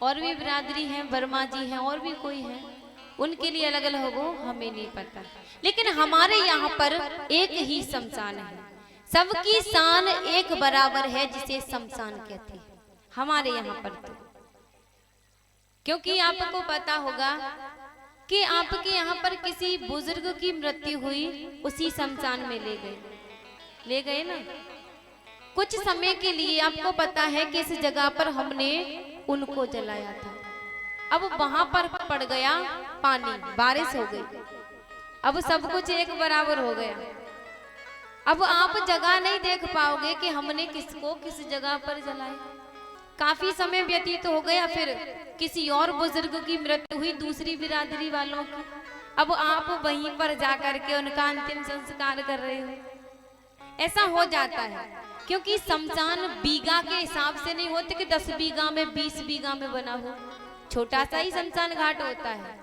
और भी बिरादरी है, वर्मा जी हैं और भी कोई है, उनके लिए अलग अलग हो, हमें नहीं पता। लेकिन हमारे यहाँ पर एक ही शमशान है, सबकी शान एक बराबर है, जिसे शमशान कहते हैं हमारे यहाँ पर। तो क्योंकि आपको पता होगा कि आपके यहाँ पर किसी बुजुर्ग की मृत्यु हुई, उसी शमशान में ले गए ना कुछ समय के लिए। आपको पता है कि इस जगह पर हमने उनको जलाया था। अब वहां पर पड़ गया पानी, बारिश हो गई, अब सब कुछ एक बराबर हो गया। अब आप जगह नहीं देख पाओगे कि हमने किसको किस जगह पर जलाया। काफी समय व्यतीत हो गया, फिर किसी और बुजुर्ग की मृत्यु हुई दूसरी बिरादरी वालों की। अब आप वहीं पर जाकर के उनका अंतिम संस्कार कर रहे हो। ऐसा हो जाता है क्योंकि शमशान बीघा के हिसाब से नहीं होते कि 10 बीघा में 20 बीघा में बना हो। छोटा सा ही शमशान घाट होता है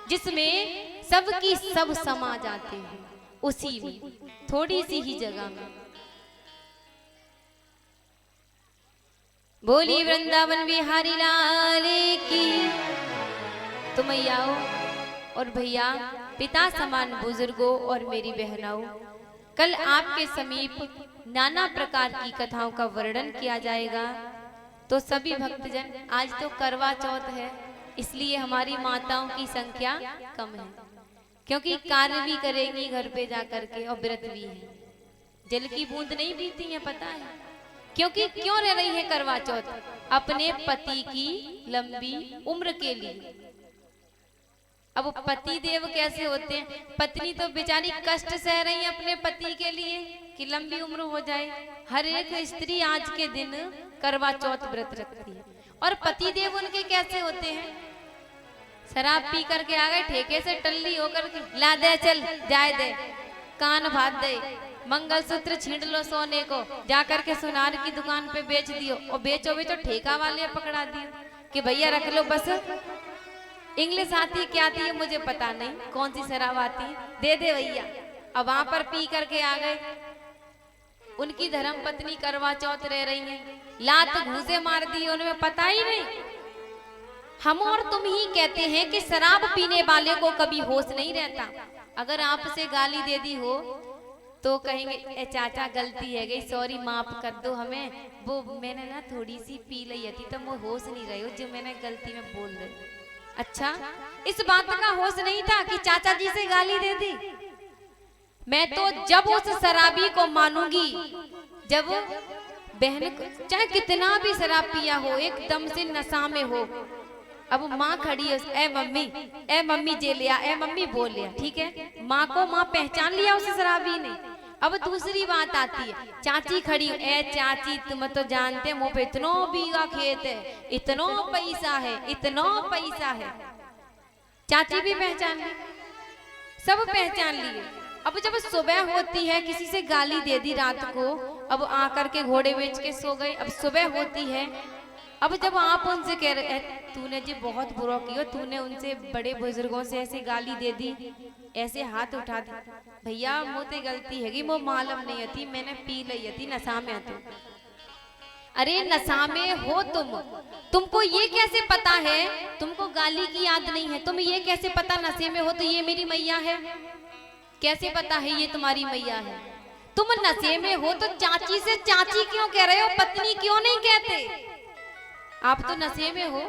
जिसमें सबकी सब समा जाते हैं, उसी में थोड़ी सी ही जगह में। बोली वृंदावन बिहारी लाल की। तो मैयाओ और भैया, पिता समान बुजुर्गों और मेरी बहनाओं, कल आपके समीप नाना प्रकार की कथाओं का वर्णन किया जाएगा। तो सभी भक्तजन, आज तो करवा चौथ है, इसलिए हमारी माताओं की संख्या कम है, क्योंकि कार्य भी करेंगी घर पे जाकर के और व्रत भी है। जल की बूंद नहीं पीती है, पता है क्योंकि क्यों रह रही है करवा चौथ? अपने पति की लंबी उम्र के लिए। अब पति देव कैसे होते हैं? पत्नी तो बेचारी कष्ट सह रही है अपने पति के लिए कि लंबी उम्र हो जाए। हर एक स्त्री आज के दिन करवा चौथ व्रत रखती है। और पति देव उनके कैसे होते हैं? शराब पी करके आ गए, ठेके से टल्ली होकर के ला दे, चल जाए दे, कान भात दे, मंगलसूत्र छींट लो सोने को, जाकर के सुनार की दुकान पे बेच दियो। और बेचो भी तो ठेका वाले पकड़ा दियो कि भैया रख लो बस। इंग्लिश आती क्या आती है मुझे पता नहीं, कौन सी शराब आती है, दे दे भैया। अब वहां पर पी करके आ गए, उनकी धर्म पत्नी करवा चौथ रह रही है, लात घूसे मार दी, उन्हें पता ही नहीं। हम और तुम ही कहते हैं कि शराब पीने वाले को कभी होश नहीं रहता। अगर आपसे गाली दे दी हो तो कहेंगे ए चाचा गलती है गई, सॉरी माफ कर दो हमें, वो मैंने ना थोड़ी सी पी ली थी तो वो होश नहीं रही हो जो मैंने गलती में बोल दी। अच्छा, इस बात का होश नहीं था कि चाचा जी से गाली दे दी? मैं तो जब उस शराबी को मानूंगी जब बहन को चाहे कितना भी शराब पिया हो, एकदम से नशा में हो। अब माँ खड़ी है, ए मम्मी जे लिया, ए मम्मी बोल लिया, ठीक है, माँ को माँ पहचान लिया उस शराबी ने। अब दूसरी बात आती है, चाची खड़ी, ए चाची तुम तो जानते मुँह पे इतना बीघा खेत है, इतना पैसा है, इतना पैसा है। चाची भी पहचान ली, सब पहचान लिए। अब जब सुबह होती है, किसी से गाली दे दी रात को, अब आकर के घोड़े बेच के सो गए। अब सुबह होती है, अब जब आप उनसे कह रहे तूने जी बहुत बुरा किया, तूने उनसे बड़े बुजुर्गों से ऐसे गाली दे दी, ऐसे हाथ उठा दी, भैया मोते गलती है कि वो मालूम नहीं थी, मैंने पी ली थी, नशा में तुम। अरे नशा में हो तुमको ये कैसे पता है? तुमको गाली की याद नहीं है, तुम ये कैसे पता नशे में हो तो ये मेरी मैया है? कैसे पता है ये तुम्हारी मैया है? तुम नशे में हो तो चाची से चाची क्यों कह रहे हो, पत्नी क्यों नहीं कहते? आप तो नशे में हो।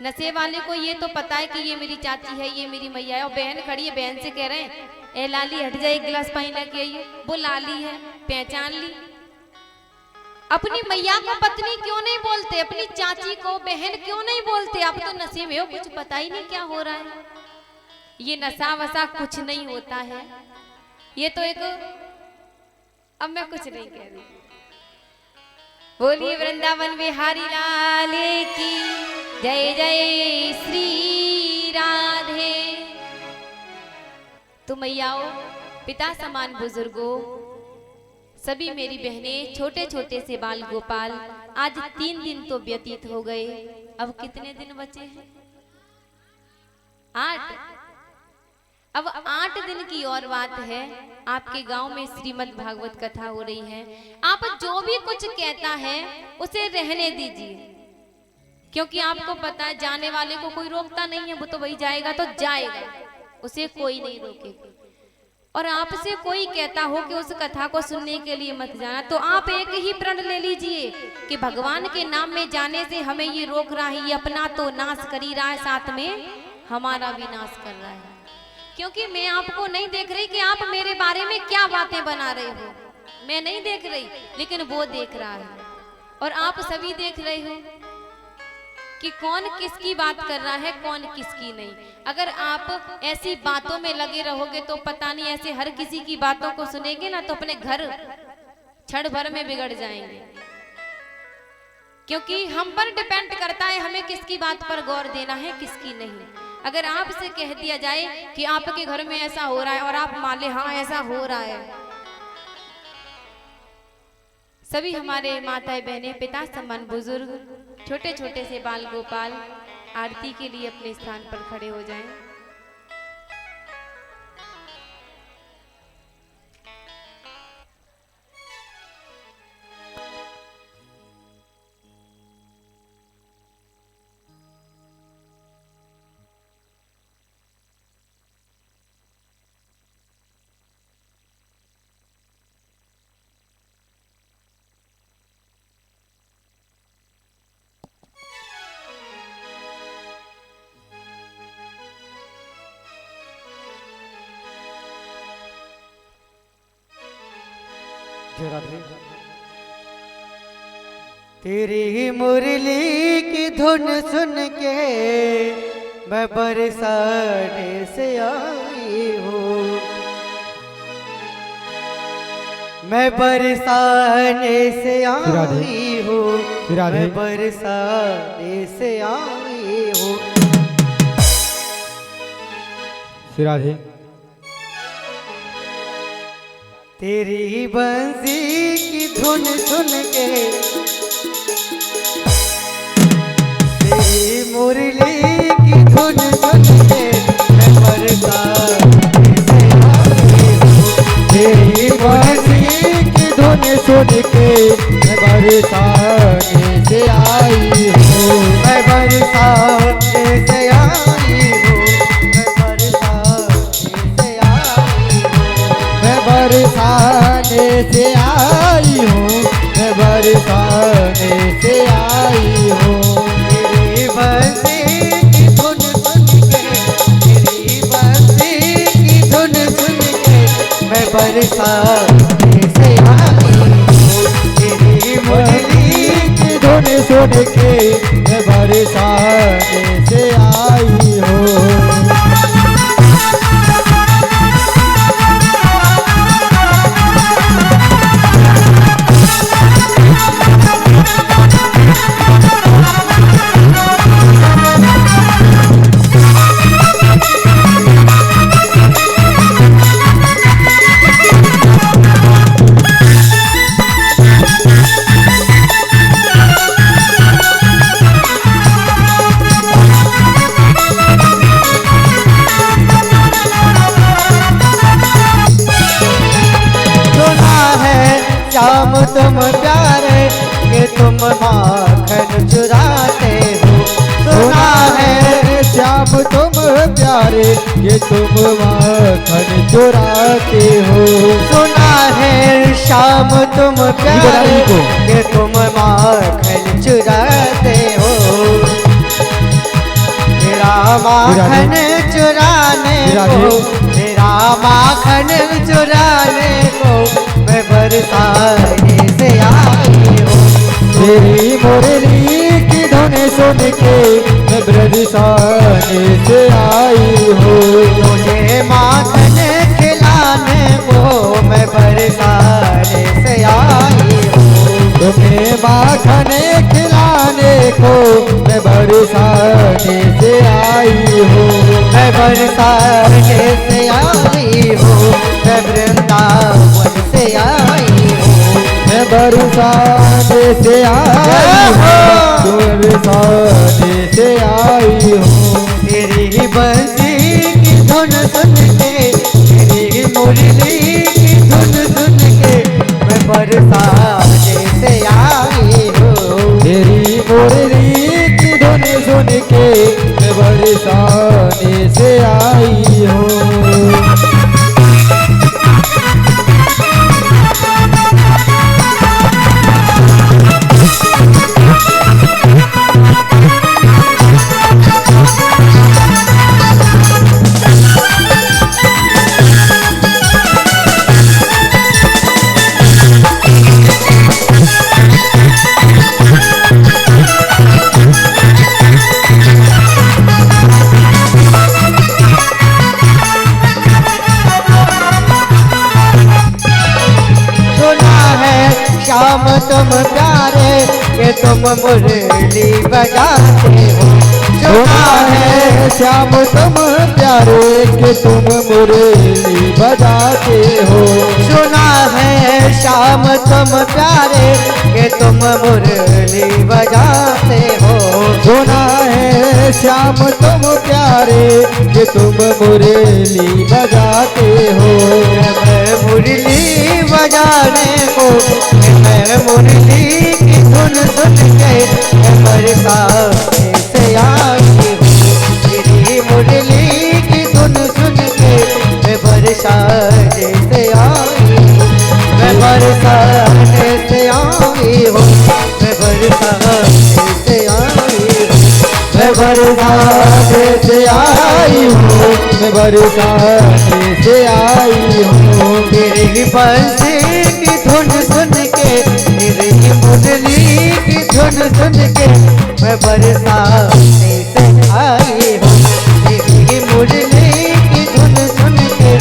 नशे वाले को ये तो पता है कि ये मेरी चाची है, ये मेरी मैया है। और बहन खड़ी है, बहन से कह रहे हैं ए लाली हट जाए, एक गिलास पानी लेके आइए, वो लाली है, पहचान ली। अपनी मैया को पत्नी क्यों नहीं बोलते, अपनी चाची को बहन क्यों नहीं बोलते? आप तो नशे में हो, कुछ पता ही नहीं क्या हो रहा है। ये नशा वसा कुछ नहीं होता है, ये तो एक, अब मैं कुछ नहीं कह रही। बोलिए वृंदावन बिहारी लाल की जय, जय श्री राधे। तो मैयाओ, पिता समान बुजुर्गों, सभी मेरी बहनें, छोटे छोटे से बाल गोपाल, आज 3 दिन तो व्यतीत हो गए, अब कितने दिन बचे हैं? 8। अब 8 दिन की और बात है, आपके गांव में श्रीमद् भागवत कथा हो रही है। आप जो भी कुछ कहता है उसे रहने दीजिए, क्योंकि आपको पता है जाने वाले को कोई रोकता नहीं है, वो तो वही जाएगा तो जाएगा, उसे कोई नहीं रोकेगा। और आपसे कोई कहता हो कि उस कथा को सुनने के लिए मत जाना, तो आप एक ही प्रण ले लीजिए कि भगवान के नाम में जाने से हमें ये रोक रहा है, ये अपना तो नाश कर ही रहा है, साथ में हमारा भी नाश कर रहा है। क्योंकि मैं आपको नहीं देख रही कि आप मेरे बारे में क्या बातें बना रहे हो, मैं नहीं देख रही, लेकिन वो देख रहा है। और आप सभी देख रहे हो कि कौन किसकी बात कर रहा है, कौन किसकी नहीं। अगर आप ऐसी बातों में लगे रहोगे तो पता नहीं, ऐसे हर किसी की बातों को सुनेंगे ना तो अपने घर क्षण भर में बिगड़ जाएंगे। क्योंकि हम पर डिपेंड करता है हमें किसकी बात पर गौर देना है, किसकी नहीं। अगर आपसे कह दिया जाए कि आपके घर में ऐसा हो रहा है और आप मान ले हाँ ऐसा हो रहा है, सभी हमारे माताएं बहनें, पिता समान बुजुर्ग, छोटे छोटे से बाल गोपाल आरती के लिए अपने स्थान पर खड़े हो जाएं। तेरी मुरली की धुन सुन के मैं बरसाने से आई हूँ, मैं बरसाने से आई हूँ, मैं बरसाने से आई हूँ। राधे तेरी बंसी की धुन सुन के, तेरी मुरली की धुन सुन के मैं बरसाने से आई हूँ। तेरी बंसी की धुन सुन के मैं बरसाने से आई हूँ, मैं बरसाने से आई हूँ, मैं बरसाने से आई हूँ, मैं बरसाने से आई हूँ। तेरी बंसी की धुन सुन के, तेरी बंसी की धुन सुन के मैं बरसाने से आई हूँ। तेरी मुरली की धुन सुन के मैं बरसाने से आई हूँ। श्याम तुम प्यारे कि तुम माखन चुराते हो, सुना है श्याम तुम प्यारे ये तुम माखन चुराते हो। सुना है श्याम तुम प्यारे कि तुम माखन चुराते हो। तेरा माखन चुराने को, तेरा माखन चुराने को मैं बरसाने से आई हूँ। तेरी मुरली की धुन सुन के मैं बरसाने से आई हूँ। तुझे माखन खिलाने को मैं बरसाने से आई हूँ। तुम्हें माखन खिलाने को मैं बरसाने से आई हूँ, मैं बरसाने से आई हूँ, मैं वृंदावन से आई हूँ, मैं बरसाने से आई हूँ, बरसाने से आई हूँ। तेरी बंसी की धुन सुन के, तेरी मुरली की धुन सुन के मैं बरसाने से आई हूँ। तेरी मुरली की धुन के मैं बरसाने से आई हूँ। श्याम तुम प्यारे के तुम मुरली बजाते हो। सुना है श्याम तुम प्यारे के तुम मुरली बजाते हो। सुना है श्याम तुम प्यारे के तुम मुरली बजाते हो। सुना है श्याम तुम प्यारे के तुम मुरली बजाते हो। मैं मुरली बजाने को मैं मुरली की धुन सुन के बरसाने से आई हूँ। तेरी मुरली की धुन सुन के मैं बरसाने से आई हूँ। मैं बरसाने से आई हूँ। मैं बरसाने से आई हूँ। मैं बरसाने से आई हूँ। मैं बरसाने से आई हूँ। तेरी बंसी की धुन सुन के तेरी मुरली की धुन सुन के मैं बरसाने से आई हूँ। तेरी मुरली की धुन सुन के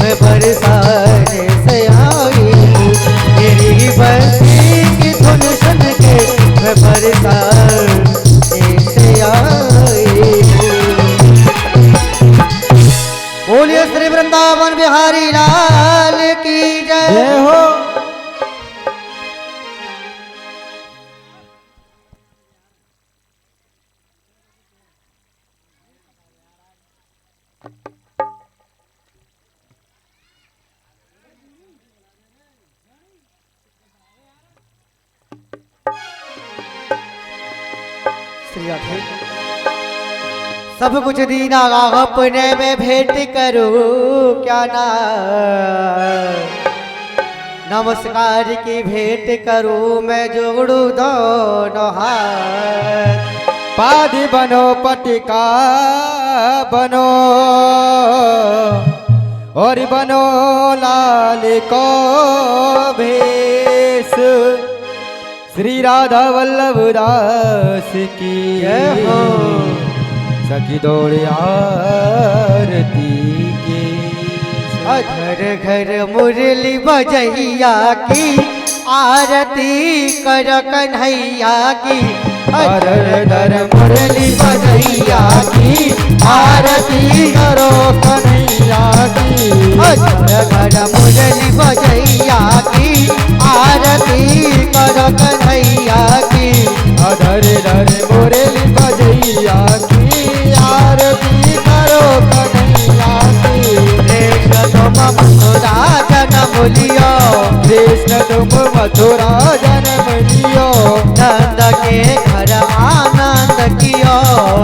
मैं बरसाने से आई हूँ। तेरी बंसी की धुन सुन के मैं बरसाने से आई हूँ। बोलिए श्री वृंदावन बिहारी लाल की जय जय हो। श्री राधे। सब कुछ दीना अपने में भेंट करूं क्या ना। नमस्कार की भेंट करूं मैं जोड़ू दोनों हाथ। पादी बनो पटिका बनो और बनो लाल को भेष। श्री राधा वल्लभ दास की जय हो। सखी दौड़े आरती के। घर घर मुरली बजैया की आरती कर कन्हैया की। घर घर मुरली बजैया की आरती करो कन्हैया की। घर घर मुरली बजैया की आरती कर कन्हैया की। धर धर मुरली बजैया की आरती करो कन्हैया की। कृष्ण तुम मथुरा जन्म लियो। कृष्ण तुम मथुरा जन्म लियो। नंद के घर आनंद कियो।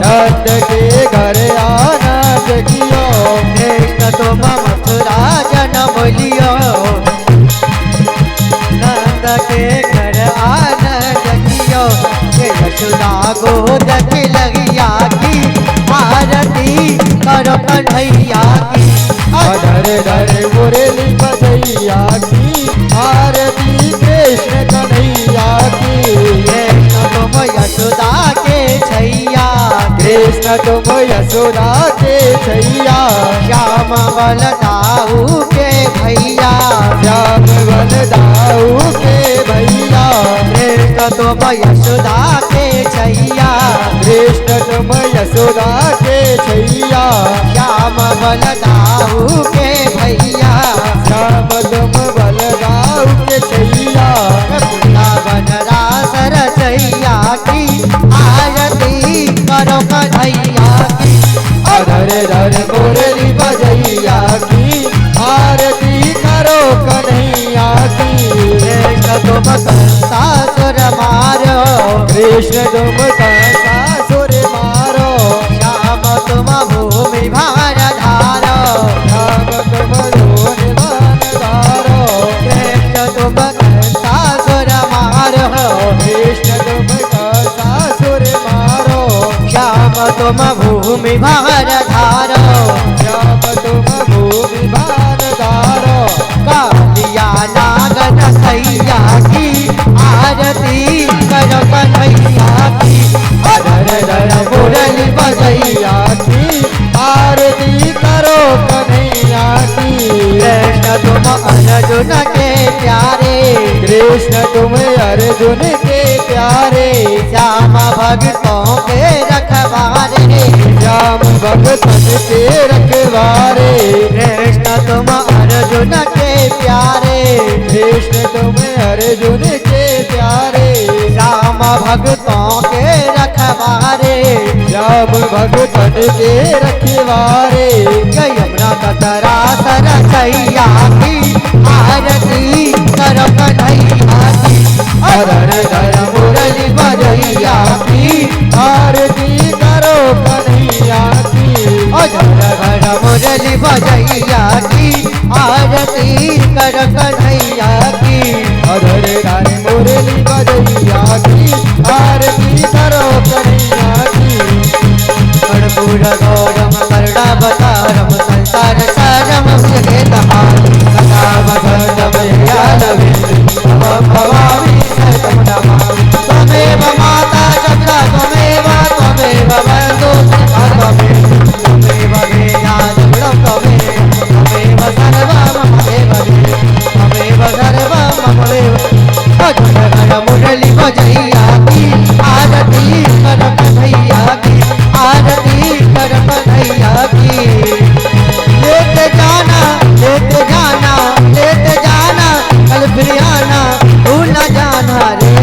नंद के घर आनंद कियो। कृष्ण तुम मथुरा जन्म लियो। नंद के घर आनंद कियो। यशोदा गोद के लगिया की आरती करो कन्हैया की। धर धर मुरली बजैया की आरती कृष्ण कन्हैया की। कृष्ण तुम यशोदा के छैया। कृष्ण तुम यशोदा के छैया। श्याम बलदाऊ के भैया। श्याम बलदाऊ के भैया। कृष्ण तुम यशोदा के छैया। कृष्ण तुम यशोदा के छैया। श्याम बलदाऊ के भैया। श्याम तुम बलदाऊ के छैया। वृंदावन रास रचैया की आरती करो कन्हैया की। धर धर मुरली बजैया की आरती करो कन्हैया की। कृष्ण तुम कंसासुर मारो। कृष्ण तुम कंसासुर मारो। तुम भूमि भार धारो, श्याम तुम भूमि भार धारो, कालिया नागन सैया की आरती करो कन्हैया की। धर धर मुरली बजैया की आरती करो कन्हैया की। कृष्ण तुम अर्जुन के प्यारे, कृष्ण तुम अर्जुन के प्यारे, श्याम भक्तों के रखवारे, श्याम भगतन के रखवारे। कृष्ण तुम अर्जुन के प्यारे, कृष्ण तुम अर्जुन के प्यारे, श्याम भक्तों के रखवारे, श्याम भगतन के रखवारे। यमुना कतरा सरसैया की आरती करो कन्हैया की। धर धर मुरली बजैया की आरती करो कन्हैया की। घर घर मुरली बजैया की आरती करो कन्हैया की। धर धर मुरली बजैया की आरती करो कन्हैया की। कर्पूर गौरम करुणावतारम संसार सारम भुजगेतहार कथा वसंतम यादवेन्द्र भवामि शरणं नमामि। त्वमेव माता चक्रा त्वमेव त्वमेव बन्धु त्वमेव वेदा जगदं त्वमेव सर्वं ममेव त्वमेव सर्वं ममेव। घर मुरली बजैया की आरती कर कन्हैया की, आरती कर कन्हैया की। लेते जाना लेते जाना लेते जाना, कल फिर आना भूल न जाना रे।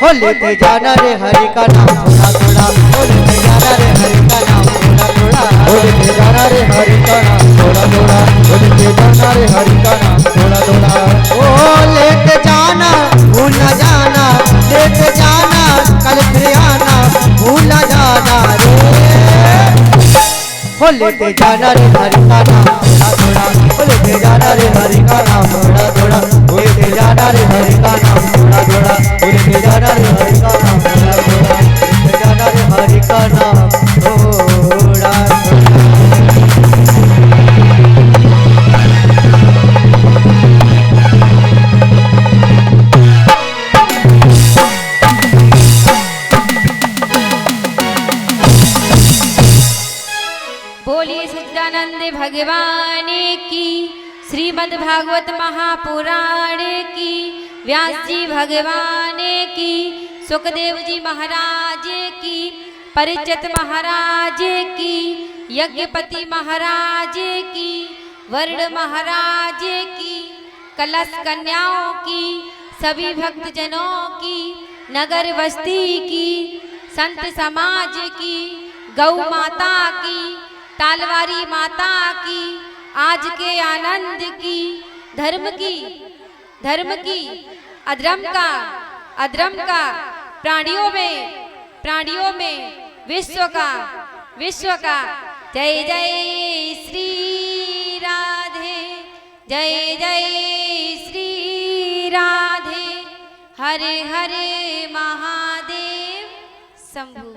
हो लेते जाना रे हरि का नाम थोड़ा थोड़ा, हो लेते जाना रे हरि का नाम थोड़ा थोड़ा, बोलते जाना रे हरि का नाम थोड़ा थोड़ा, बोलते जाना रे हरि का नाम थोड़ा थोड़ा। ओ लेते जाना भूल न जाना, लेते जाना कल फिर आना भूल न जाना रे। हो लेते जाना रे हरि का नाम थोड़ा थोड़ा, हो लेते जाना रे हरि का नाम थोड़ा थोड़ा, लेते जाना रे हरि का नाम थोड़ा थोड़ा, लेते जाना रे हरि का नाम थोड़ा थोड़ा, लेते जाना रे हरि का नाम थोड़ा थोड़ा। बोलिए सच्चिदानंद भगवान की, श्रीमद् भागवत महापुराण की, व्यास जी भगवान की, सुखदेव जी महाराज की, परिचित महाराज की, यज्ञपति महाराज की, वर्ण महाराज की, कलश कन्याओं की, सभी भक्तजनों की, नगर बस्ती की, संत समाज की, गौ माता की, तालवारी माता की, आज के आनंद की, धर्म की, अधर्म का प्राणियों में विश्व का जय जय श्री राधे, जय जय श्री राधे, हरे हरे महादेव शंभु।